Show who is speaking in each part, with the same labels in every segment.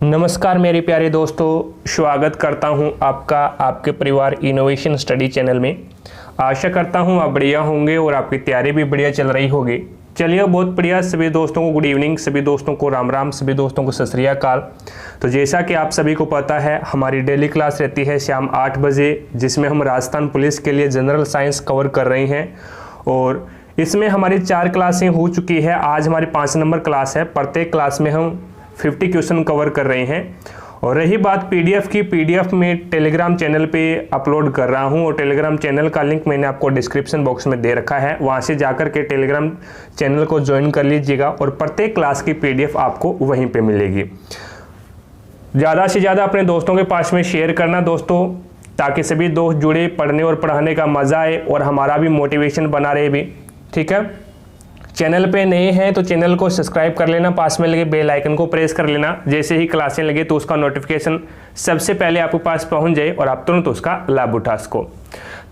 Speaker 1: नमस्कार मेरे प्यारे दोस्तों, स्वागत करता हूं आपका आपके परिवार इनोवेशन स्टडी चैनल में। आशा करता हूं आप बढ़िया होंगे और आपकी तैयारी भी बढ़िया चल रही होगी। चलिए, बहुत बढ़िया। सभी दोस्तों को गुड इवनिंग, सभी दोस्तों को राम राम, सभी दोस्तों को सत श्री अकाल। तो जैसा कि आप सभी को पता है, हमारी डेली क्लास रहती है शाम 8 बजे, जिसमें हम राजस्थान पुलिस के लिए जनरल साइंस कवर कर रहे हैं और इसमें हमारी 4 क्लासें हो चुकी है। आज हमारी 5 नंबर क्लास है। प्रत्येक क्लास में हम 50 क्वेश्चन कवर कर रहे हैं। और रही बात पीडीएफ की, पीडीएफ में टेलीग्राम चैनल पे अपलोड कर रहा हूं और टेलीग्राम चैनल का लिंक मैंने आपको डिस्क्रिप्शन बॉक्स में दे रखा है। वहां से जाकर के टेलीग्राम चैनल को ज्वाइन कर लीजिएगा और प्रत्येक क्लास की पीडीएफ आपको वहीं पे मिलेगी। ज़्यादा से ज़्यादा अपने दोस्तों के पास में शेयर करना दोस्तों, ताकि सभी दोस्त जुड़े, पढ़ने और पढ़ाने का मज़ा आए और हमारा भी मोटिवेशन बना रहे भी। ठीक है, चैनल पे नए हैं तो चैनल को सब्सक्राइब कर लेना, पास में लगे बेल आइकन को प्रेस कर लेना। जैसे ही क्लासें लगे तो उसका नोटिफिकेशन सबसे पहले आपके पास पहुंच जाए और आप तुरंत उसका लाभ उठा सको।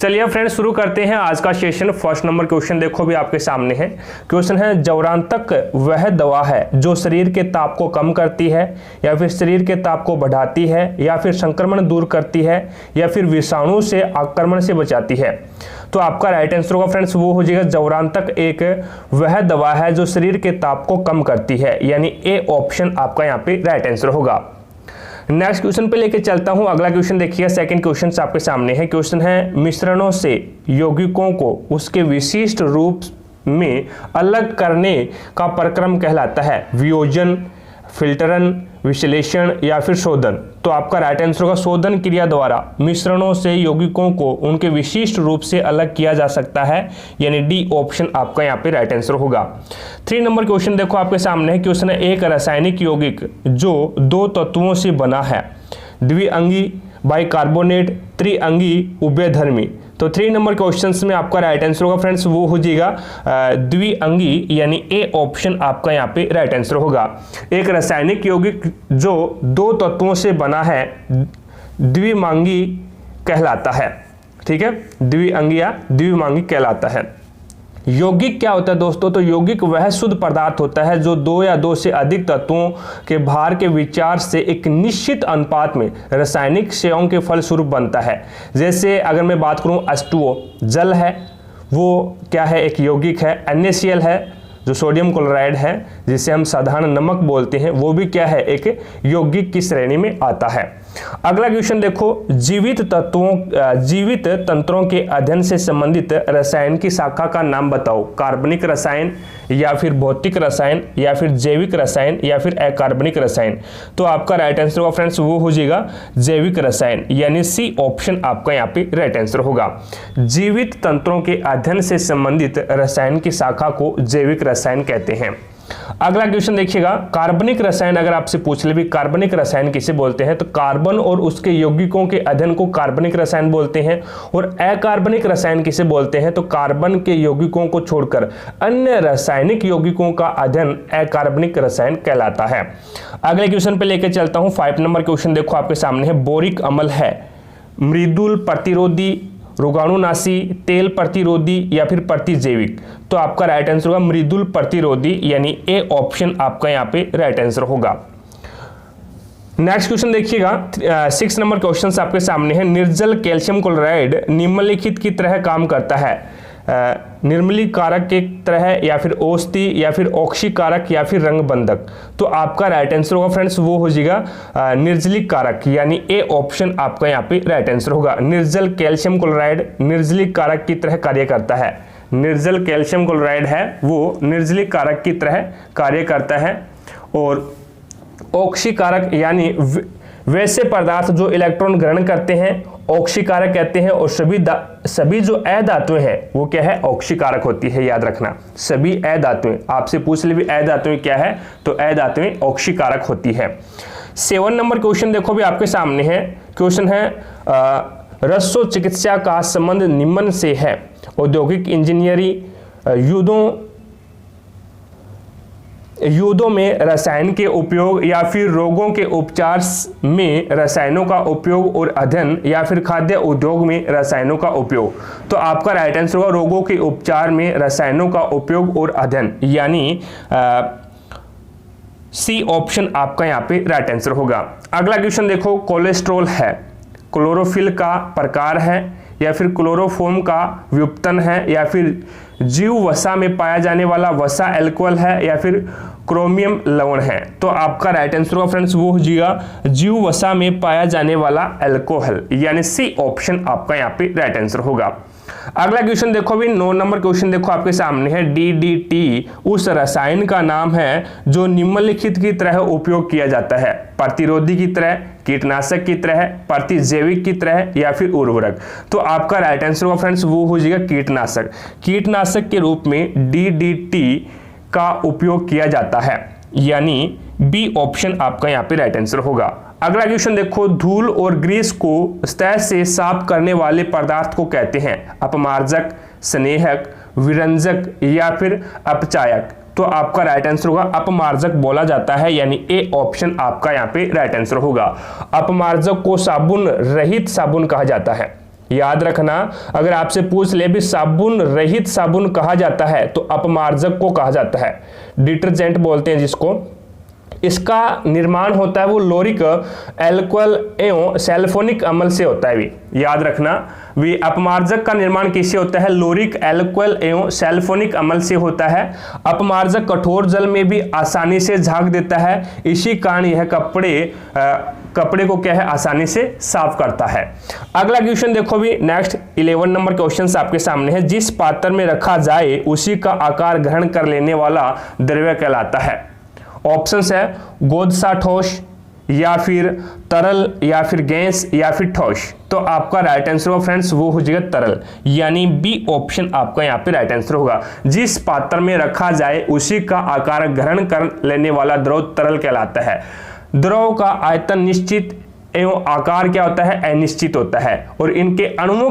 Speaker 1: चलिए फ्रेंड्स, शुरू करते हैं आज का सेशन। फर्स्ट नंबर क्वेश्चन देखो भी आपके सामने है। क्वेश्चन है, जौरांतक वह दवा है जो शरीर के ताप को कम करती है या फिर शरीर के ताप को बढ़ाती है या फिर संक्रमण दूर करती है या फिर विषाणु से आक्रमण से बचाती है। तो आपका राइट आंसर होगा फ्रेंड्स, वो हो जाएगा जौरांतक एक वह दवा है जो शरीर के ताप को कम करती है, यानी ए ऑप्शन आपका यहाँ पे राइट आंसर होगा। नेक्स्ट क्वेश्चन पे लेके चलता हूं। अगला क्वेश्चन देखिएगा, सेकंड क्वेश्चन आपके सामने है। क्वेश्चन है, मिश्रणों से यौगिकों को उसके विशिष्ट रूप में अलग करने का प्रक्रम कहलाता है। वियोजन, फिल्टरन, विश्लेषण या फिर शोधन। तो आपका राइट आंसर होगा शोधन क्रिया द्वारा मिश्रणों से यौगिकों को उनके विशिष्ट रूप से अलग किया जा सकता है, यानी डी ऑप्शन आपका यहाँ पे राइट आंसर होगा। 3 नंबर क्वेश्चन देखो आपके सामने है। क्वेश्चन है, एक रासायनिक यौगिक जो 2 तत्वों से बना है, द्विअंगी, बाइकार्बोनेट, त्रिअंगी, उभयधर्मी। तो 3 नंबर क्वेश्चंस में आपका राइट आंसर होगा फ्रेंड्स, वो हो जाएगा द्विअंगी, यानी ए ऑप्शन आपका यहाँ पे राइट आंसर होगा। एक रासायनिक यौगिक जो 2 तत्वों से बना है द्विमांगी कहलाता है। ठीक है, द्विअंगी या द्विमांगी कहलाता है। यौगिक क्या होता है दोस्तों? तो यौगिक वह शुद्ध पदार्थ होता है जो 2 या 2 से अधिक तत्वों के भार के विचार से एक निश्चित अनुपात में रासायनिक सेवाओं के फलस्वरूप बनता है। जैसे अगर मैं बात करूं, H2O जल है, वो क्या है? एक यौगिक है। NaCl है जो सोडियम क्लोराइड है, जिसे हम साधारण नमक बोलते हैं, वो भी क्या है? एक यौगिक की श्रेणी में आता है। अगला क्वेश्चन देखो, जीवित तंत्रों के अध्ययन से संबंधित रसायन की शाखा का नाम बताओ। कार्बनिक रसायन या फिर भौतिक रसायन या फिर जैविक रसायन या फिर अकार्बनिक रसायन। तो आपका राइट आंसर होगा फ्रेंड्स, वो हो जाएगा जैविक रसायन, यानी सी ऑप्शन आपका यहाँ पे राइट आंसर होगा। जीवित तंत्रों के अध्ययन से संबंधित रसायन की शाखा को जैविक रसायन कहते हैं। अगला क्वेश्चन देखिएगा, कार्बनिक रसायन अगर आपसे पूछ ले भी कार्बनिक रसायन किसे बोलते हैं, तो कार्बन और उसके यौगिकों के अध्ययन को कार्बनिक रसायन बोलते हैं। और अकार्बनिक रसायन किसे बोलते हैं, तो कार्बन के यौगिकों को छोड़कर अन्य रासायनिक यौगिकों का अध्ययन अकार्बनिक रसायन कहलाता है। अगले क्वेश्चन पे लेकर चलता हूं। 5 नंबर क्वेश्चन देखो आपके सामने है। बोरिक अम्ल है मृदुल प्रतिरोधी, रोगाणुनाशी, तेल प्रतिरोधी या फिर प्रतिजैविक। तो आपका राइट आंसर होगा मृदुल प्रतिरोधी, यानी ए ऑप्शन आपका यहाँ पे राइट आंसर होगा। नेक्स्ट क्वेश्चन देखिएगा, 6 नंबर क्वेश्चन आपके सामने है। निर्जल कैल्शियम क्लोराइड निम्नलिखित की तरह काम करता है। निर्मलीकारक की तरह या फिर औषधि या फिर ऑक्सीकारक या फिर रंगबंधक। तो आपका राइट आंसर होगा फ्रेंड्स, वो हो जाएगा निर्जलीकारक, यानी ए ऑप्शन आपका यहाँ पे राइट आंसर होगा। निर्जल कैल्शियम क्लोराइड निर्जलीकारक की तरह कार्य करता है। निर्जल कैल्शियम क्लोराइड है वो निर्जलीकारक की तरह कार्य करता है। और ऑक्सीकारक यानी वैसे पदार्थ जो इलेक्ट्रॉन ग्रहण करते हैं ऑक्सीकारक कहते हैं। और सभी जो अधातुएं हैं वो क्या है? ऑक्सीकारक होती है, याद रखना। सभी अधातुएं, आपसे पूछ ले भी अधातुएं क्या है, तो अधातुएं ऑक्सीकारक होती है। 7 नंबर क्वेश्चन देखो भी आपके सामने है। क्वेश्चन है, रसो चिकित्सा का संबंध निम्न से है। औद्योगिक इंजीनियरिंग, युद्धों में रसायन के उपयोग या फिर रोगों के उपचार में रसायनों का उपयोग और अध्ययन या फिर खाद्य उद्योग में रसायनों का उपयोग। तो आपका राइट आंसर होगा रोगों के उपचार में रसायनों का उपयोग और अध्ययन, यानी सी ऑप्शन आपका यहाँ पे राइट आंसर होगा। अगला क्वेश्चन देखो, कोलेस्ट्रॉल है, क्लोरोफिल का प्रकार है या फिर क्लोरोफॉर्म का व्युत्पन्न है या फिर जीव वसा में पाया जाने वाला वसा एल्कोहल है या फिर क्रोमियम लवण है। तो आपका राइट आंसर होगा फ्रेंड्स वो हो जाएगा जीव वसा में पाया जाने वाला एल्कोहल, यानी सी ऑप्शन आपका यहाँ पे राइट आंसर होगा। अगला क्वेश्चन देखो भी 9 नंबर क्वेश्चन देखो आपके सामने है, डीडीटी उस रसायन का नाम है जो निम्नलिखित की तरह उपयोग किया जाता है, प्रतिरोधी की तरह, कीटनाशक की तरह, प्रतिजैविक की तरह या फिर उर्वरक। तो आपका राइट आंसर होगा फ्रेंड्स वो हो जाएगा कीटनाशक। कीटनाशक के रूप में डीडीटी का उपयोग किया जाता है, यानी बी ऑप्शन आपका यहाँ पे राइट आंसर होगा। अगला क्वेश्चन देखो, धूल और ग्रीस को सतह से साफ करने वाले पदार्थ को कहते हैं अपमार्जक, स्नेहक, विरंजक या फिर अपचायक। तो आपका राइट आंसर होगा अपमार्जक बोला जाता है, यानी ए ऑप्शन आपका यहाँ पे राइट आंसर होगा। अपमार्जक को साबुन रहित साबुन कहा जाता है। याद रखना, अगर आपसे पूछ ले भी साबुन रहित साबुन कहा जाता है तो अपमार्जक को कहा जाता है। डिटर्जेंट बोलते हैं जिसको, इसका निर्माण होता है वो लोरिक एल्कोहल एवं सल्फोनिक अम्ल से होता है। भी याद रखना, भी अपमार्जक का निर्माण किससे होता है? लोरिक एल्कोहल एवं सल्फोनिक अम्ल से होता है। अपमार्जक कठोर जल में भी आसानी से झाग देता है, इसी कारण यह कपड़े को क्या है आसानी से साफ करता है। अगला क्वेश्चन देखो भी, नेक्स्ट 11 नंबर क्वेश्चन आपके सामने है, जिस पात्र में रखा जाए उसी का आकार ग्रहण कर लेने वाला द्रव्य कहलाता है। ऑप्शंस है गोद सा ठोस या फिर तरल या फिर गैस या फिर ठोस। तो आपका राइट आंसर होगा फ्रेंड्स वो हो जाएगा तरल, यानी बी ऑप्शन आपका यहाँ पे राइट आंसर होगा। जिस पात्र में रखा जाए उसी का आकार ग्रहण कर लेने वाला द्रव तरल कहलाता है। द्रव का आयतन निश्चित एवं आकार क्या होता है? अनिश्चित होता है। और इनके अणुओं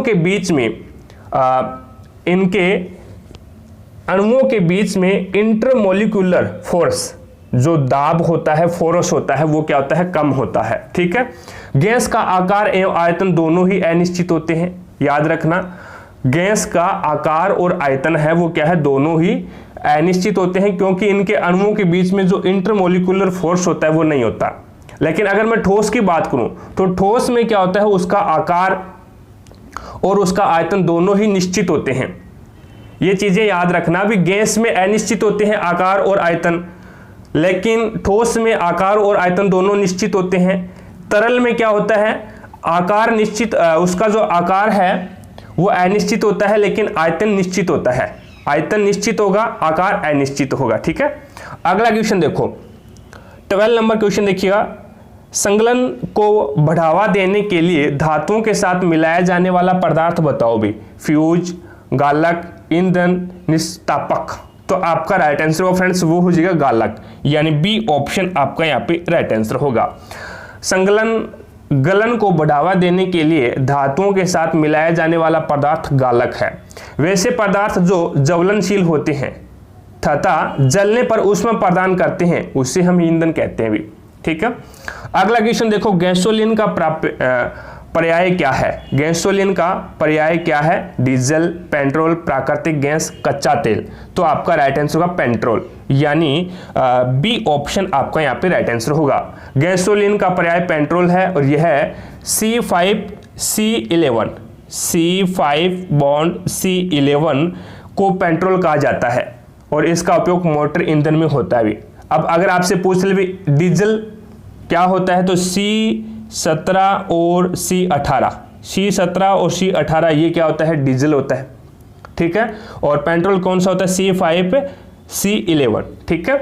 Speaker 1: के बीच में इंटरमोलिकुलर फोर्स जो दाब होता है, फोर्स होता है, वो क्या होता है? कम होता है। ठीक है। गैस का आकार एवं आयतन दोनों ही अनिश्चित होते हैं। याद रखना, गैस का आकार और आयतन है वो क्या है? दोनों ही अनिश्चित होते हैं, क्योंकि इनके अणुओं के बीच में जो इंटरमोलिकुलर फोर्स होता है वो नहीं होता। लेकिन अगर मैं ठोस की बात करूं तो ठोस में क्या होता है? उसका आकार और उसका आयतन दोनों ही निश्चित होते हैं। ये चीजें याद रखना, भी गैस में अनिश्चित होते हैं आकार और आयतन, लेकिन ठोस में आकार और आयतन दोनों निश्चित होते हैं। तरल में क्या होता है? आकार निश्चित, उसका जो आकार है वो अनिश्चित होता है, लेकिन आयतन निश्चित होता है। आयतन निश्चित होगा, आकार अनिश्चित होगा। ठीक है। अगला क्वेश्चन देखो, 12 नंबर क्वेश्चन देखिएगा, संगलन को बढ़ावा देने के लिए धातुओं के साथ मिलाया जाने वाला पदार्थ बताओ भी। फ्यूज, गालक, ईंधन, निस्तापक। तो आपका राइट आंसर होगा फ्रेंड्स वो हो जाएगा गालक, यानी बी ऑप्शन आपका यहाँ पे राइट आंसर होगा। गलन को बढ़ावा देने के लिए धातुओं के साथ मिलाया जाने वाला पदार्थ गालक है। वैसे पदार्थ जो ज्वलनशील होते हैं तथा जलने पर ऊष्मा प्रदान करते हैं उसे हम ईंधन कहते हैं भी। ठीक है। अगला क्वेश्चन देखो, गैसोलीन का पर्याय क्या है? गैसोलीन का पर्याय क्या है? डीजल, पेट्रोल, प्राकृतिक गैस, कच्चा तेल। तो आपका राइट आंसर होगा पेट्रोल, यानी बी ऑप्शन आपका यहाँ पे राइट आंसर होगा। गैसोलीन का पर्याय पेट्रोल है और यह है C5C11 को पेट्रोल कहा जाता है और इसका उपयोग मोटर ईंधन में होता है भी। अब अगर आपसे पूछ ले भी डीजल क्या होता है, तो C17 और C18 और C18 ये क्या होता है? डीजल होता है। ठीक है। और पेट्रोल कौन सा होता है? C5C11। ठीक है।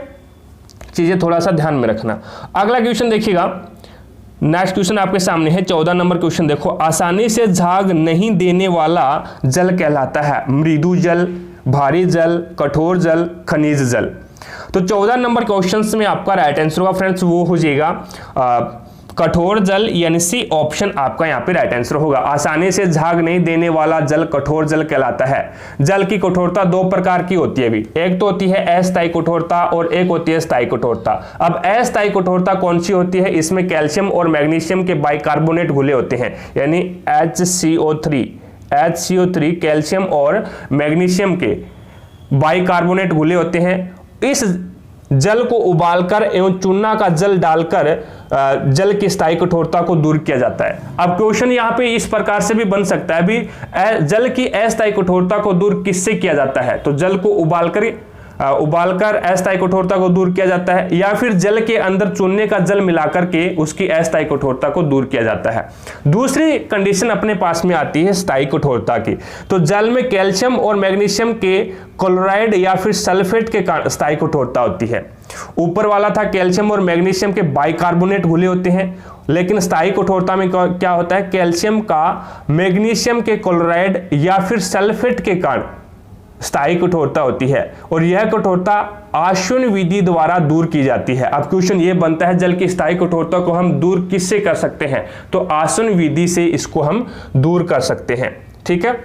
Speaker 1: चीजें थोड़ा सा ध्यान में रखना। अगला क्वेश्चन देखिएगा, नेक्स्ट क्वेश्चन आपके सामने है 14 नंबर क्वेश्चन देखो, आसानी से झाग नहीं देने वाला जल कहलाता है मृदु जल, भारी जल, कठोर जल, खनिज जल। तो 14 नंबर क्वेश्चन में आपका राइट आंसर होगा फ्रेंड्स वो हो जाएगा कठोर जल, यानी सी ऑप्शन आपका यहाँ पे राइट आंसर होगा। आसानी से झाग नहीं देने वाला जल कठोर जल कहलाता है। जल की कठोरता दो प्रकार की होती है भी, एक तो होती है अस्थायी कठोरता और एक होती है स्थायी कठोरता। अब अस्थायी कठोरता कौन सी होती है? इसमें कैल्शियम और मैग्नीशियम के बाइकार्बोनेट घुले होते हैं, यानी HCO3 कैल्शियम और मैग्नीशियम के बाइकार्बोनेट घुले होते हैं। इस जल को उबालकर एवं चूना का जल डालकर जल की स्थायी कठोरता को दूर किया जाता है। अब क्वेश्चन यहाँ पे इस प्रकार से भी बन सकता है, अभी जल की अस्थायी कठोरता को दूर किससे किया जाता है, तो जल को उबालकर अस्थायी कठोरता को दूर किया जाता है, या फिर जल के अंदर चूने का जल मिलाकर के उसकी अस्थायी कठोरता को दूर किया जाता है। दूसरी कंडीशन अपने पास में आती है स्थायी कठोरता की, तो जल में कैल्शियम और मैग्नीशियम के क्लोराइड या फिर सल्फेट के स्थायी कठोरता होती है। ऊपर वाला था कैल्शियम और मैग्नीशियम के बाइकार्बोनेट घुले होते हैं, लेकिन स्थायी कठोरता में क्या होता है, कैल्शियम का मैग्नीशियम के क्लोराइड या फिर सल्फेट के कारण स्थायी कठोरता होती है, और यह कठोरता आसवन विधि द्वारा दूर की जाती है। अब क्वेश्चन ये बनता है जल की स्थायी कठोरता को हम दूर किससे कर सकते हैं, तो आसवन विधि से इसको हम दूर कर सकते हैं। ठीक है,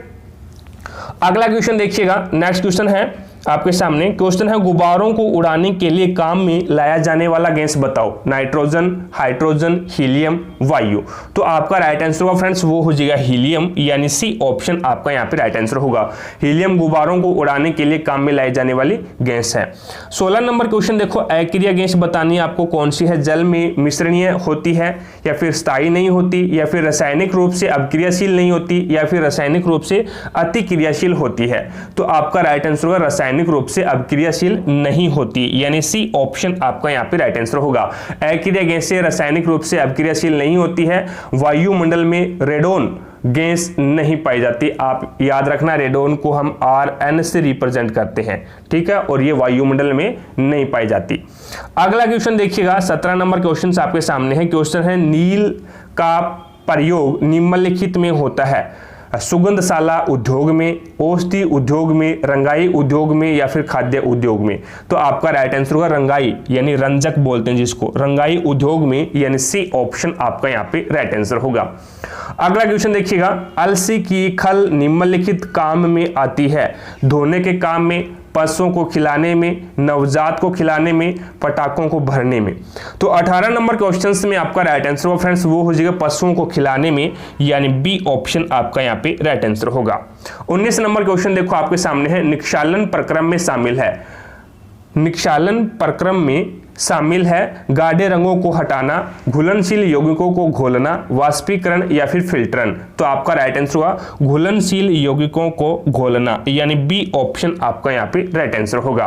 Speaker 1: अगला क्वेश्चन देखिएगा। नेक्स्ट क्वेश्चन है आपके सामने, क्वेश्चन है गुब्बारों को उड़ाने के लिए काम में लाया जाने वाला गैस बताओ, नाइट्रोजन, हाइड्रोजन, हीलियम, वायु। तो आपका राइट आंसर होगा फ्रेंड्स वो हो जाएगा हीलियम, यानी सी ऑप्शन आपका यहाँ पे राइट आंसर होगा। हीलियम गुब्बारों को उड़ाने के लिए काम में लाई जाने वाली गैस है। 16 नंबर क्वेश्चन देखो, अक्रिय गैस बतानी है आपको कौन सी है, जल में मिश्रणीय होती है या फिर स्थायी नहीं होती, या फिर रासायनिक रूप से अक्रियाशील नहीं होती, या फिर रासायनिक रूप से अति क्रियाशील होती है। तो आपका राइट आंसर होगा रासायनिक रूप से अक्रियाशील नहीं होती, यानी सी ऑप्शन आपका यहाँ पे राइट आंसर होगा। अक्रिय गैसें रासायनिक रूप से अक्रियाशील नहीं होती है। वायुमंडल में रेडोन गैस नहीं पाई जाती, आप याद रखना रेडोन को हम Rn से रिप्रेजेंट करते हैं, ठीक है, और ये वायुमंडल में नहीं पाई जाती। अगला क्वेश्चन देखिएगा, 17 नंबर क्वेश्चन आपके सामने है। क्वेश्चन है नील का प्रयोग निम्नलिखित में होता है, सुगंधशाला उद्योग में, औषधि उद्योग में, रंगाई उद्योग में, या फिर खाद्य उद्योग में। तो आपका राइट आंसर होगा रंगाई, यानी रंजक बोलते हैं जिसको, रंगाई उद्योग में, यानी सी ऑप्शन आपका यहाँ पे राइट आंसर होगा। अगला क्वेश्चन देखिएगा, अलसी की खल निम्नलिखित काम में आती है, धोने के काम में, पशुओं को खिलाने में, नवजात को खिलाने में, पटाखों को भरने में। तो 18 नंबर क्वेश्चंस में आपका राइट आंसर होगा फ्रेंड्स वो हो जाएगा पशुओं को खिलाने में, यानी बी ऑप्शन आपका यहाँ पे राइट आंसर होगा। 19 नंबर क्वेश्चन देखो आपके सामने है, निक्षालन प्रक्रम में शामिल है, निक्षालन प्रक्रम में शामिल है गाढ़े रंगों को हटाना, घुलनशील यौगिकों को घोलना, वाष्पीकरण या फिर फिल्टरन। तो आपका राइट आंसर हुआ घुलनशील यौगिकों को घोलना, यानी बी ऑप्शन आपका यहाँ पे राइट आंसर होगा।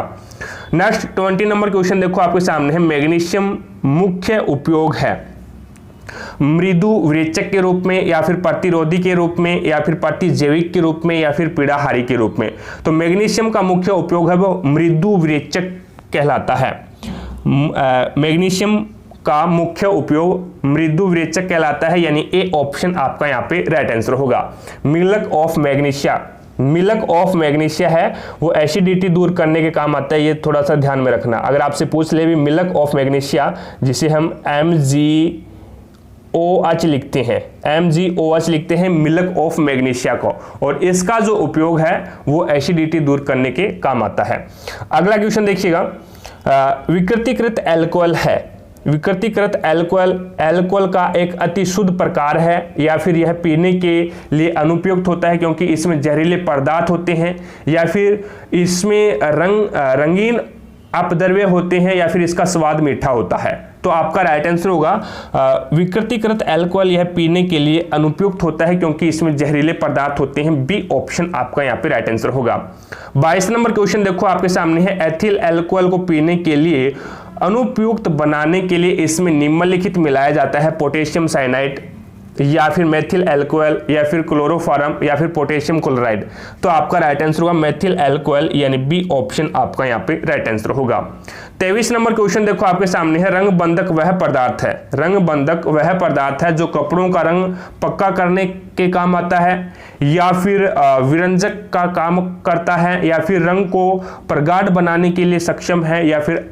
Speaker 1: नेक्स्ट 20 नंबर क्वेश्चन देखो आपके सामने है, मैग्नीशियम मुख्य उपयोग है मृदु विरेचक के रूप में, या फिर प्रतिरोधी के रूप में, या फिर प्रतिजैविक के रूप में, या फिर पीड़ाहारी के रूप में। तो मैग्नीशियम का मुख्य उपयोग है वो मृदु विरेचक कहलाता है। मैग्नीशियम का मुख्य उपयोग मृदु विरेचक कहलाता है, यानी ए ऑप्शन आपका यहाँ पे राइट आंसर होगा। Milk of magnesia, milk of magnesia है वो एसिडिटी दूर करने के काम आता है, ये थोड़ा सा ध्यान में रखना। अगर आपसे पूछ ले भी मिल्क ऑफ मैग्नीशिया, जिसे हम MgOH लिखते हैं, MgOH लिखते हैं मिल्क ऑफ मैग्नीशिया को, और इसका जो उपयोग है वो एसिडिटी दूर करने के काम आता है। अगला क्वेश्चन देखिएगा, विकृतीकृत एल्कोहल है, विकृतीकृत एल्कोहल एल्कोहल का एक अति शुद्ध प्रकार है, या फिर यह पीने के लिए अनुपयुक्त होता है क्योंकि इसमें जहरीले पदार्थ होते हैं, या फिर इसमें रंगीन अपद्रव्य होते हैं, या फिर इसका स्वाद मीठा होता है। तो आपका राइट आंसर होगा विकृतीकृत एल्कोहल यह पीने के लिए अनुपयुक्त होता है क्योंकि इसमें जहरीले पदार्थ होते हैं, बी ऑप्शन आपका यहाँ पे राइट आंसर होगा। 22 नंबर क्वेश्चन देखो आपके सामने है, एथिल एल्कोहल को पीने के लिए अनुपयुक्त बनाने के लिए इसमें निम्नलिखित मिलाया जाता है, पोटेशियम साइनाइड, या फिर मेथिल एल्कोहल, या फिर क्लोरोफॉर्म, या फिर पोटेशियम क्लोराइड। तो आपका राइट आंसर होगा मेथिल एल्कोहल, यानी बी ऑप्शन आपका यहाँ पे राइट आंसर होगा। 23 नंबर क्वेश्चन देखो आपके सामने है, रंग बंधक वह पदार्थ है, रंग बंधक वह पदार्थ है जो कपड़ों का रंग पक्का करने के काम आता है, या फिर विरंजक का काम करता है, या फिर रंग को प्रगाढ़ बनाने के लिए सक्षम है, या फिर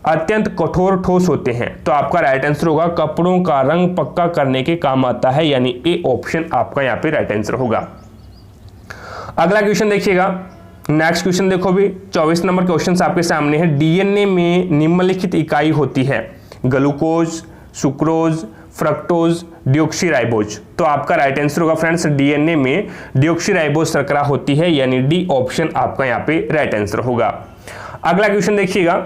Speaker 1: अत्यंत कठोर ठोस होते हैं। तो आपका राइट आंसर होगा कपड़ों का रंग पक्का करने के काम आता है, यानी ए ऑप्शन आपका यहाँ पे राइट आंसर होगा। अगला क्वेश्चन देखिएगा, नेक्स्ट क्वेश्चन देखो भी 24 नंबर क्वेश्चन आपके सामने है, डीएनए में निम्नलिखित इकाई होती है, ग्लूकोज, सुक्रोज, फ्रक्टोज, डिऑक्सीराइबोज। तो आपका राइट आंसर होगा फ्रेंड्स डीएनए में डिऑक्सीराइबोज शर्करा होती है, यानी डी ऑप्शन आपका यहाँ पे राइट आंसर होगा। अगला क्वेश्चन देखिएगा,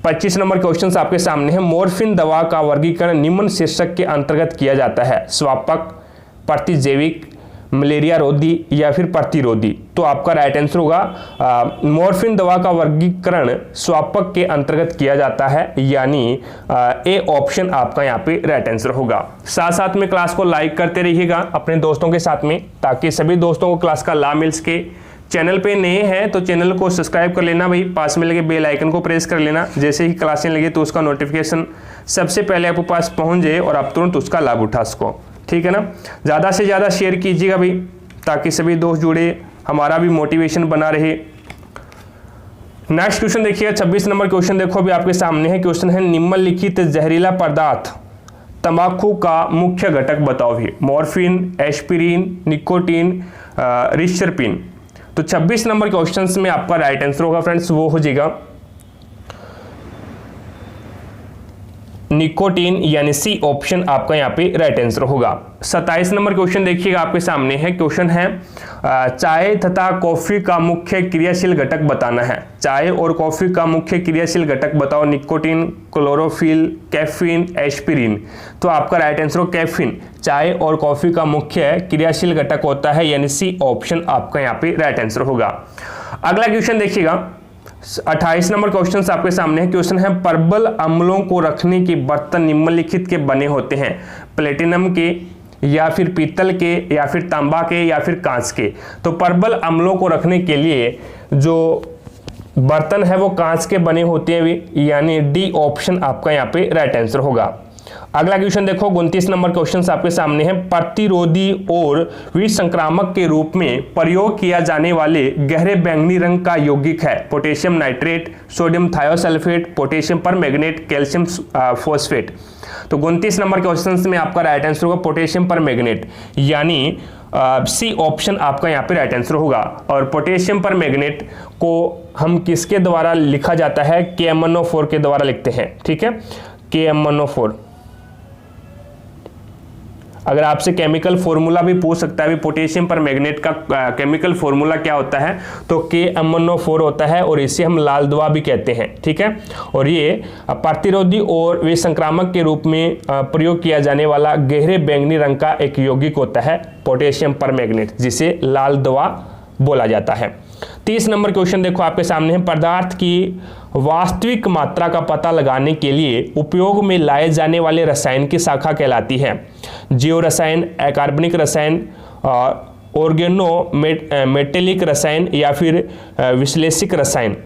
Speaker 1: 25 नंबर क्वेश्चन आपके सामने है, मॉर्फिन दवा का वर्गीकरण निम्न शीर्षक के अंतर्गत किया जाता है, स्वापक, प्रतिजैविक, मलेरिया रोधी या फिर प्रतिरोधी। तो आपका राइट आंसर होगा मॉर्फिन दवा का वर्गीकरण स्वापक के अंतर्गत किया जाता है, यानी ए ऑप्शन आपका यहाँ पे राइट आंसर होगा। साथ साथ में क्लास को लाइक करते रहिएगा अपने दोस्तों के साथ में, ताकि सभी दोस्तों को क्लास का लाभ मिल सके। चैनल पे नए हैं तो चैनल को सब्सक्राइब कर लेना भाई, पास में लगे बेल आइकन को प्रेस कर लेना, जैसे ही क्लासें लगे तो उसका नोटिफिकेशन सबसे पहले आपके पास पहुंच जाए और आप तुरंत उसका लाभ उठा सको, ठीक है ना। ज़्यादा से ज़्यादा शेयर कीजिएगा भाई, ताकि सभी दोस्त जुड़े, हमारा भी मोटिवेशन बना रहे। नेक्स्ट क्वेश्चन देखिएगा, 26 नंबर क्वेश्चन देखो अभी आपके सामने है। क्वेश्चन है, निम्नलिखित जहरीला पदार्थ तंबाकू का मुख्य घटक बताओ भी, मॉर्फिन, एस्पिरिन, निकोटीन, रिस्टरपिन। तो 26 नंबर क्वेश्चन में आपका राइट आंसर होगा फ्रेंड्स, वो हो जाएगा निकोटीन, यानी सी ऑप्शन आपका यहाँ पे राइट आंसर होगा। 27 नंबर क्वेश्चन देखिएगा आपके सामने है। क्वेश्चन है, चाय तथा कॉफी का मुख्य क्रियाशील घटक बताना है, चाय और कॉफी का मुख्य क्रियाशील घटक बताओ, निकोटीन, क्लोरोफिल, कैफीन, एस्पिरिन। तो आपका राइट आंसर हो कैफीन, चाय और कॉफी का मुख्य क्रियाशील घटक होता है, यानी सी ऑप्शन आपका यहाँ पे राइट आंसर होगा। अगला क्वेश्चन देखिएगा, 28 नंबर क्वेश्चन आपके सामने है। क्वेश्चन है, प्रबल अम्लों को रखने के बर्तन निम्नलिखित के बने होते हैं, प्लेटिनम के या फिर पीतल के या फिर तांबा के या फिर कांच के। तो प्रबल अम्लों को रखने के लिए जो बर्तन है वो कांच के बने होते हैं, यानी डी ऑप्शन आपका यहाँ पे राइट आंसर होगा। अगला क्वेश्चन देखो, 29 नंबर क्वेश्चन आपके सामने है। प्रतिरोधी और विसंक्रामक के रूप में प्रयोग किया जाने वाले गहरे बैंगनी रंग का यौगिक है, potassium nitrate, sodium thiosulphate, potassium permanganate, calcium phosphate. तो 29 नंबर क्वेश्चन में आपका राइट आंसर होगा पोटेशियम परमैंगनेट, यानी सी ऑप्शन आपका यहाँ पे राइट आंसर होगा। और पोटेशियम परमैंगनेट को हम किसके द्वारा लिखा जाता है, KMnO4 के द्वारा लिखते हैं, ठीक है, KMnO4। अगर आपसे केमिकल फॉर्मूला भी पूछ सकता है, पोटेशियम परमैंगनेट का केमिकल फॉर्मूला क्या होता है, तो KMnO4 होता है, और इसे हम लाल दवा भी कहते हैं, ठीक है। और ये प्रतिरोधी और विसंक्रामक के रूप में प्रयोग किया जाने वाला गहरे बैंगनी रंग का एक यौगिक होता है, पोटेशियम परमैंगनेट, जिसे लाल दवा बोला जाता है। 30 नंबर क्वेश्चन देखो आपके सामने है। पदार्थ की वास्तविक मात्रा का पता लगाने के लिए उपयोग में लाए जाने वाले रसायन की शाखा कहलाती है, जीव रसायन, अकार्बनिक रसायन, ऑर्गेनो मेटेलिक रसायन या फिर विश्लेषिक रसायन।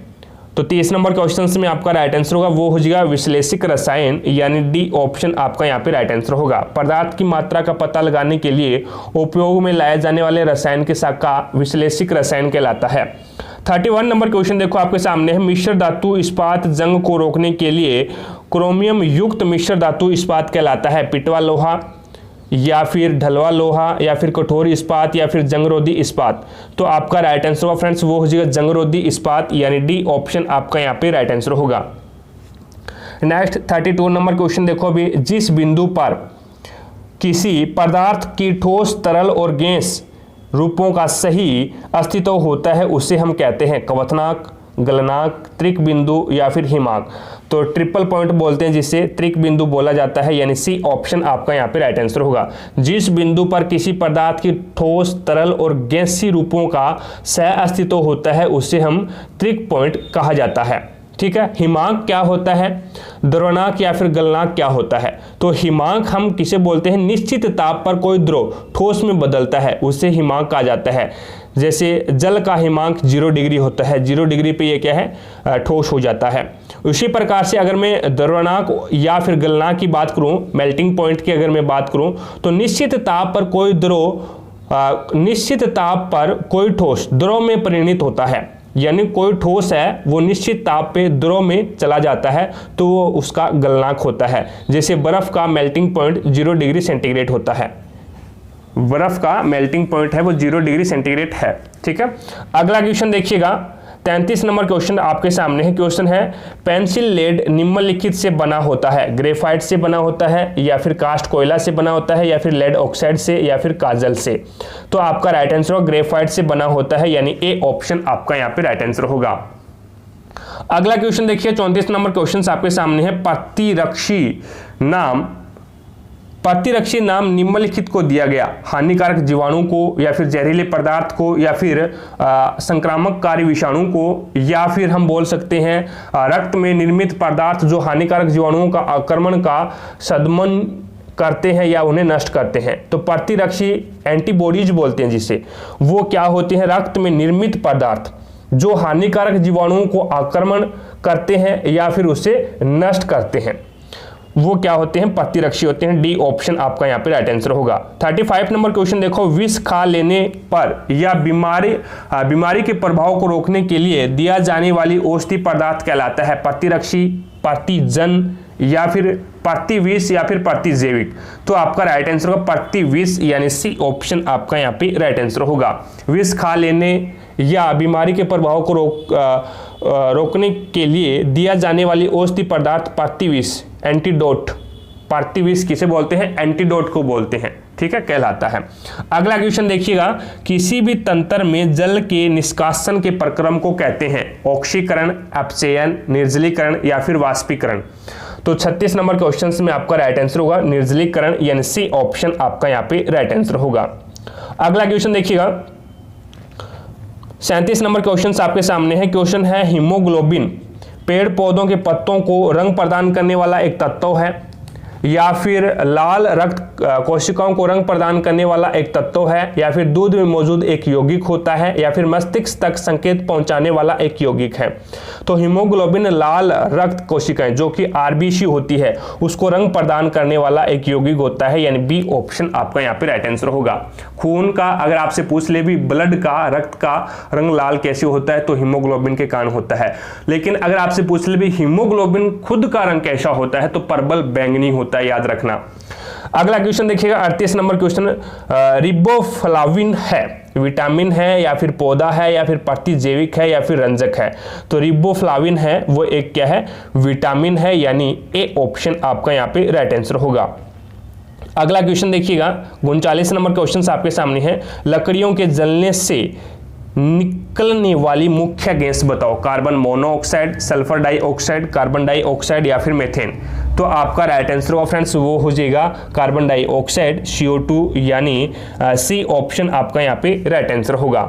Speaker 1: तो 30 नंबर क्वेश्चन में आपका राइट आंसर होगा, वो हो जाएगा विश्लेषिक रसायन, यानी डी ऑप्शन आपका यहाँ पे राइट आंसर होगा। पदार्थ की मात्रा का पता लगाने के लिए उपयोग में लाए जाने वाले रसायन की शाखा विश्लेषिक रसायन कहलाता है। 31 नंबर क्वेश्चन देखो आपके सामने है। मिश्र धातु इस्पात जंग को रोकने के लिए क्रोमियम युक्त मिश्र धातु इस्पात कहलाता है, पिटवा लोहा या फिर ढलवा लोहा या फिर कठोर इस्पात या फिर जंगरोधी इस्पात। तो आपका राइट आंसर होगा फ्रेंड्स, वो हो जाएगा जंगरोधी इस्पात, यानी डी ऑप्शन आपका यहाँ पे राइट आंसर होगा। नेक्स्ट 32 नंबर क्वेश्चन देखो अभी, जिस बिंदु पर किसी पदार्थ की ठोस, तरल और गैस रूपों का सही अस्तित्व होता है उसे हम कहते हैं क्वथनांक, गलनांक, त्रिक बिंदु या फिर हिमांक। तो ट्रिपल पॉइंट बोलते हैं जिसे त्रिक बिंदु बोला जाता है, यानी सी ऑप्शन आपका यहाँ पे राइट आंसर होगा। जिस बिंदु पर किसी पदार्थ की ठोस, तरल और गैसीय रूपों का सह अस्तित्व होता है उसे हम त्रिक पॉइंट कहा जाता है, ठीक है। हिमांक क्या होता है, द्रवनांक या फिर गलनांक क्या होता है, तो हिमांक हम किसे बोलते हैं, निश्चित ताप पर कोई द्रव ठोस में बदलता है उसे हिमांक कहा जाता है। जैसे जल का हिमांक 0 डिग्री होता है, 0 डिग्री पे ये क्या है, ठोस हो जाता है। उसी प्रकार से अगर मैं द्रवनांक या फिर गलनांक की बात करूं, मेल्टिंग पॉइंट की अगर मैं बात करूं, तो निश्चित ताप पर कोई द्रव निश्चित ताप पर कोई ठोस द्रव में परिणत होता है, यानी कोई ठोस है वो निश्चित ताप पे द्रव में चला जाता है तो वो उसका गलनांक होता है। जैसे बर्फ का मेल्टिंग पॉइंट 0 डिग्री सेंटीग्रेड होता है, बर्फ का मेल्टिंग पॉइंट है वो 0 डिग्री सेंटीग्रेड है, ठीक है। अगला क्वेश्चन देखिएगा, 33 नंबर क्वेश्चन आपके सामने है। क्वेश्चन है, पेंसिल लेड निम्नलिखित से बना होता है, ग्रेफाइट से बना होता है या फिर कास्ट कोयला से बना होता है या फिर लेड ऑक्साइड से या फिर काजल से। तो आपका राइट आंसर होगा ग्रेफाइट से बना होता है, यानी ए ऑप्शन आपका यहाँ पे राइट आंसर होगा। अगला क्वेश्चन देखिए 34 नंबर क्वेश्चन आपके सामने है। प्रतिरक्षी नाम निम्नलिखित को दिया गया, हानिकारक जीवाणु को या फिर जहरीले पदार्थ को या फिर संक्रामककारी विषाणु को, या फिर हम बोल सकते हैं रक्त में निर्मित पदार्थ जो हानिकारक जीवाणुओं का आक्रमण का सदमन करते हैं या उन्हें नष्ट करते हैं। तो प्रतिरक्षी एंटीबॉडीज बोलते हैं जिसे, वो क्या होते हैं, रक्त में निर्मित पदार्थ जो हानिकारक जीवाणुओं को आक्रमण करते हैं या फिर उसे नष्ट करते हैं, वो क्या होते हैं, प्रतिरक्षी होते हैं। डी ऑप्शन आपका यहाँ पे राइट आंसर होगा। 35 नंबर क्वेश्चन देखो, विष खा लेने पर या बीमारी के प्रभाव को रोकने के लिए दिया जाने वाली औषधि पदार्थ कहलाता है प्रतिरक्षी, प्रतिजन या फिर प्रतिविष या फिर प्रतिजैविक। तो आपका राइट आंसर होगा प्रतिविष, यानी सी ऑप्शन आपका यहाँ पे राइट आंसर होगा। विष खा लेने या बीमारी के प्रभाव को रोकने के लिए दिया जाने वाली औषधि पदार्थ प्रतिविष, एंटीडोट। प्रतिविष किसे बोलते हैं, एंटीडोट को बोलते हैं, ठीक है, कहलाता है। अगला क्वेश्चन देखिएगा, किसी भी तंत्र में जल के निष्कासन के प्रक्रम को कहते हैं ऑक्सीकरण, अपचयन, निर्जलीकरण या फिर वाष्पीकरण। तो 36 नंबर क्वेश्चन में आपका राइट आंसर होगा निर्जलीकरण, यानी सी ऑप्शन आपका यहाँ पे राइट आंसर होगा। अगला क्वेश्चन देखिएगा 37 नंबर क्वेश्चन आपके सामने है। क्वेश्चन है हीमोग्लोबिन पेड़ पौधों के पत्तों को रंग प्रदान करने वाला एक तत्व है, या फिर लाल रक्त कोशिकाओं को रंग प्रदान करने वाला एक तत्व है, या फिर दूध में मौजूद एक यौगिक होता है, या फिर मस्तिष्क तक संकेत पहुंचाने वाला एक यौगिक है। तो हीमोग्लोबिन लाल रक्त कोशिकाएं जो कि आरबीसी होती है उसको रंग प्रदान करने वाला एक यौगिक होता है, यानी बी ऑप्शन आपका यहाँ पे राइट आंसर होगा। खून का अगर आपसे पूछ ले भी ब्लड का, रक्त का रंग लाल कैसे होता है, तो हीमोग्लोबिन के कारण होता है। लेकिन अगर आपसे पूछ ले भी हीमोग्लोबिन खुद का रंग कैसा होता है, तो पर्पल बैंगनी होता है, याद रखना। अगला क्वेश्चन देखिएगा 38 नंबर क्वेश्चन, रिबोफ्लाविन है, विटामिन है या फिर पौधा है या फिर प्रतिजैविक है या फिर रंजक है। तो रिबोफ्लाविन है वो एक क्या है, विटामिन है, यानी ए ऑप्शन आपका यहाँ पे राइट आंसर होगा। अगला क्वेश्चन देखिएगा 39 नंबर क्वेश्चन आपके सामने है। लकड़ियों के जलने से निकलने वाली मुख्य गैस बताओ, carbon monoxide, sulphur dioxide, carbon dioxide या फिर मीथेन। तो आपका राइट आंसर होगा फ्रेंड्स वो हो जाएगा कार्बन डाइऑक्साइड, CO2, यानी सी ऑप्शन आपका यहाँ पे राइट आंसर होगा।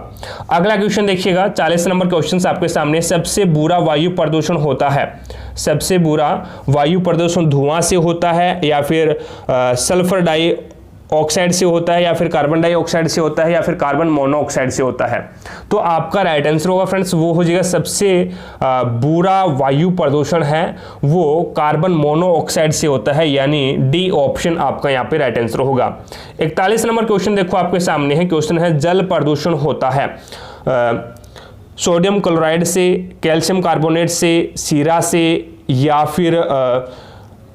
Speaker 1: अगला क्वेश्चन देखिएगा 40 नंबर क्वेश्चन आपके सामने, सबसे बुरा वायु प्रदूषण होता है, सबसे बुरा वायु प्रदूषण धुआं से होता है या फिर सल्फर डाइऑक्साइड से होता है या फिर कार्बन डाइऑक्साइड से होता है या फिर कार्बन मोनोऑक्साइड से होता है। तो आपका राइट आंसर होगा फ्रेंड्स वो हो जाएगा सबसे बुरा वायु प्रदूषण है वो कार्बन मोनोऑक्साइड से होता है, यानी डी ऑप्शन आपका यहाँ पे राइट आंसर होगा। 41 नंबर क्वेश्चन देखो आपके सामने है। क्वेश्चन है जल प्रदूषण होता है सोडियम क्लोराइड से, कैल्शियम कार्बोनेट से, सीरा से या फिर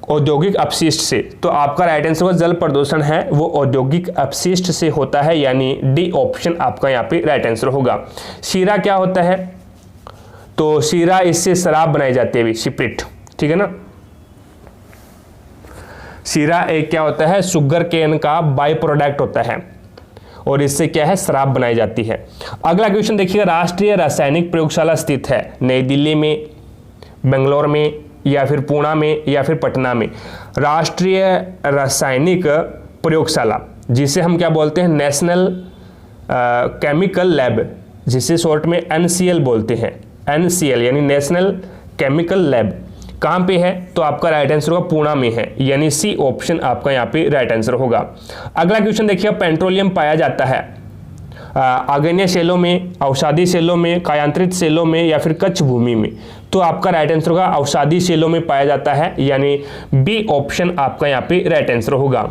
Speaker 1: औद्योगिक अपशिष्ट से। तो आपका राइट आंसर होगा जल प्रदूषण है वो औद्योगिक अपशिष्ट से होता है, यानी डी ऑप्शन आपका यहाँ पे राइट आंसर होगा। शीरा क्या होता है, तो शीरा इससे शराब बनाई जाती है, स्पिरिट, ठीक है ना। शीरा एक क्या होता है, शुगर केन का बाय प्रोडक्ट होता है और इससे क्या है, शराब बनाई जाती है। अगला क्वेश्चन देखिएगा, राष्ट्रीय रासायनिक प्रयोगशाला स्थित है नई दिल्ली में, बेंगलोर में या फिर पुणे में या फिर पटना में। राष्ट्रीय रासायनिक प्रयोगशाला जिसे हम क्या बोलते हैं, नेशनल केमिकल लैब, जिसे शॉर्ट में NCL बोलते हैं, NCL यानी नेशनल केमिकल लैब, कहाँ पे है, तो आपका राइट आंसर होगा पुणे में है, यानी सी ऑप्शन आपका यहाँ पे राइट आंसर होगा। अगला क्वेश्चन देखिए, पेट्रोलियम पाया जाता है आग्नेय सेलों में, अवसादी सेलों में, कायांतरित सेलों में या फिर कच्छ भूमि में। तो आपका राइट आंसर होगा अवसादी सेलों में पाया जाता है, यानी बी ऑप्शन आपका यहाँ पे राइट आंसर होगा।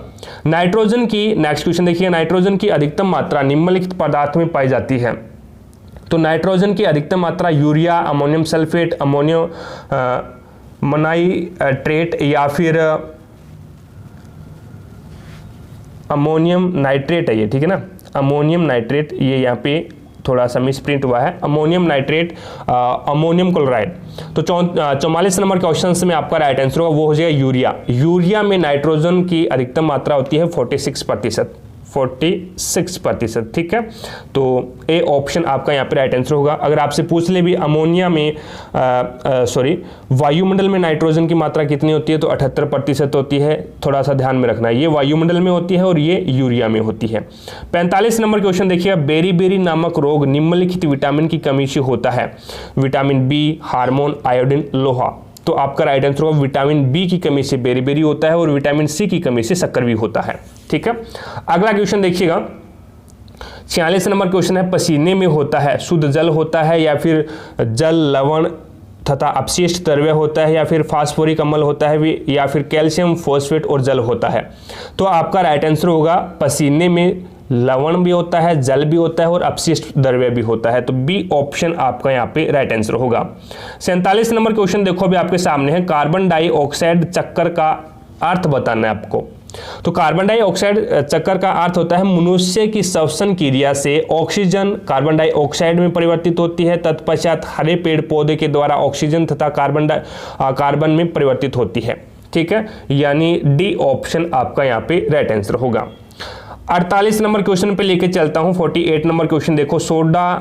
Speaker 1: नाइट्रोजन की नेक्स्ट क्वेश्चन देखिए, नाइट्रोजन की अधिकतम मात्रा निम्नलिखित पदार्थ में पाई जाती है। तो नाइट्रोजन की अधिकतम मात्रा यूरिया, अमोनियम सल्फेट, अमोनियम मोनाइट्रेट या फिर अमोनियम नाइट्रेट है ये, ठीक है ना, अमोनियम नाइट्रेट, ये यहाँ पे थोड़ा सा मिसप्रिंट हुआ है, अमोनियम नाइट्रेट, अमोनियम क्लोराइड। तो 44 नंबर क्वेश्चन में आपका राइट आंसर होगा वो हो जाएगा यूरिया। यूरिया में नाइट्रोजन की अधिकतम मात्रा होती है 46%, 46%। ठीक है, तो ए ऑप्शन आपका यहाँ पे राइट आंसर होगा। अगर आपसे पूछ ले भी अमोनिया में वायुमंडल में नाइट्रोजन की मात्रा कितनी होती है, तो 78% होती है। थोड़ा सा ध्यान में रखना, ये वायुमंडल में होती है और ये यूरिया में होती है। 45 नंबर क्वेश्चन देखिएगा, बेरी नामक रोग निम्नलिखित विटामिन की कमी से होता है। विटामिन बी, हार्मोन, आयोडीन, लोहा। तो आपका राइट आंसर होगा विटामिन बी की कमी से बेरी होता है और विटामिन सी की कमी से शक्कर भी होता है। ठीक है, अगला क्वेश्चन देखिएगा, 46 नंबर क्वेश्चन है, पसीने में होता है शुद्ध जल होता है या फिर जल, लवण तथा अपशिष्ट द्रव्य होता है या फिर फास्फोरिक अम्ल होता है या फिर कैल्शियम, फॉस्फेट और जल होता है। तो आपका राइट आंसर होगा पसीने में लवण भी होता है, जल भी होता है और अपशिष्ट द्रव्य भी होता है। तो बी ऑप्शन आपका यहाँ पे राइट आंसर होगा। 47 नंबर क्वेश्चन देखो अभी आपके सामने है, कार्बन डाइऑक्साइड चक्कर का अर्थ बताना है आपको। तो कार्बन डाइऑक्साइड चक्कर का अर्थ होता है मनुष्य की श्वसन क्रिया से ऑक्सीजन कार्बन डाइऑक्साइड में परिवर्तित होती है, तत्पश्चात हरे पेड़ पौधे के द्वारा ऑक्सीजन तथा कार्बन में परिवर्तित होती है। ठीक है, यानी डी ऑप्शन आपका यहाँ पे राइट आंसर होगा। 48 नंबर क्वेश्चन पे लेके चलता हूं। 48 नंबर क्वेश्चन देखो, सोडा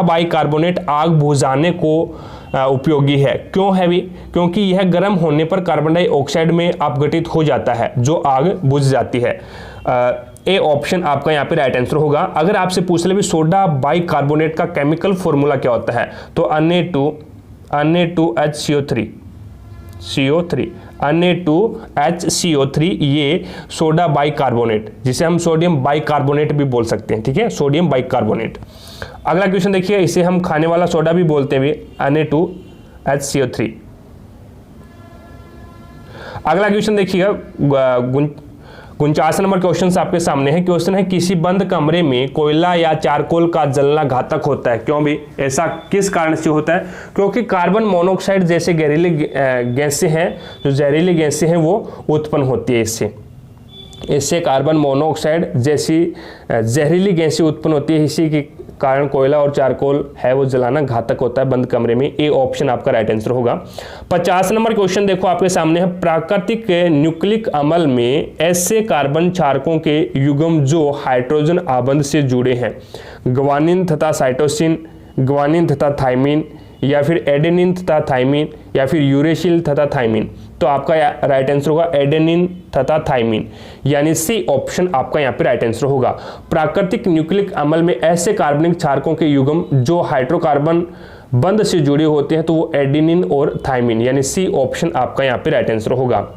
Speaker 1: बाइकार्बोनेट आग बुझाने को उपयोगी है। क्यों है भी? क्योंकि यह गर्म होने पर कार्बन डाइऑक्साइड में अपघटित हो जाता है जो आग बुझ जाती है। ए ऑप्शन आपका यहाँ पे राइट आंसर होगा। अगर आपसे पूछ ले भी सोडा बाइकार्बोनेट का केमिकल फॉर्मूला क्या होता है, तो Na2HCO3 ये सोडा बाइकार्बोनेट, जिसे हम सोडियम बाइकार्बोनेट भी बोल सकते हैं। ठीक है, सोडियम बाइकार्बोनेट। अगला क्वेश्चन देखिए, इसे हम खाने वाला सोडा भी बोलते हैं Na2HCO3। अगला क्वेश्चन देखिएगा, 49 नंबर क्वेश्चन आपके सामने है। क्वेश्चन है, किसी बंद कमरे में कोयला या चारकोल का जलना घातक होता है। क्यों भी? ऐसा किस कारण से होता है? क्योंकि कार्बन मोनोऑक्साइड जैसे जहरीली गैसें हैं वो उत्पन्न होती है। इससे कार्बन मोनोऑक्साइड जैसी जहरीली गैसें उत्पन्न होती है। इसी के कारण कोयला और चारकोल है वो जलाना घातक होता है बंद कमरे में। ए ऑप्शन आपका राइट आंसर होगा। 50 नंबर क्वेश्चन देखो आपके सामने है, प्राकृतिक न्यूक्लिक अम्ल में ऐसे कार्बन क्षारकों के युग्म जो हाइड्रोजन आबंध से जुड़े हैं, ग्वानिन तथा साइटोसिन, ग्वानिन तथा थाइमिन, या फिर एडेनिन तथा थाइमिन, या फिर यूरेसिल तथा थाइमिन। तो आपका राइट आंसर होगा एडेनिन तथा थाइमिन, यानी सी ऑप्शन आपका यहाँ पे राइट आंसर होगा। प्राकृतिक न्यूक्लिक अम्ल में ऐसे कार्बनिक क्षारकों के युग्म जो हाइड्रोकार्बन बंध से जुड़े होते हैं, तो वो एडेनिन और थाइमिन, यानी सी ऑप्शन आपका यहाँ पे राइट आंसर होगा।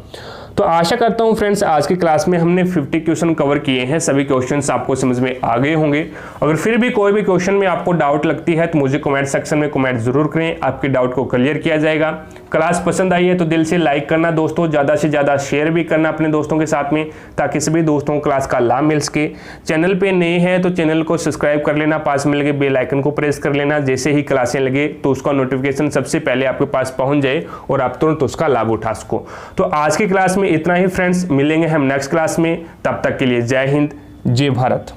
Speaker 1: तो आशा करता हूं फ्रेंड्स आज की क्लास में हमने 50 क्वेश्चन कवर किए हैं। सभी क्वेश्चंस आपको समझ में आ गए होंगे। अगर फिर भी कोई भी क्वेश्चन में आपको डाउट लगती है तो मुझे कमेंट सेक्शन में कमेंट जरूर करें, आपके डाउट को क्लियर किया जाएगा। क्लास पसंद आई है तो दिल से लाइक करना दोस्तों, ज़्यादा से ज़्यादा शेयर भी करना अपने दोस्तों के साथ में, ताकि सभी दोस्तों को क्लास का लाभ मिल सके। चैनल पे नए हैं तो चैनल को सब्सक्राइब कर लेना, पास में लगे बेल आइकन को प्रेस कर लेना। जैसे ही क्लासें लगे तो उसका नोटिफिकेशन सबसे पहले आपके पास पहुंच जाए और आप तुरंत उसका लाभ उठा सको। तो आज की क्लास में इतना ही फ्रेंड्स, मिलेंगे हम नेक्स्ट क्लास में। तब तक के लिए जय हिंद, जय भारत।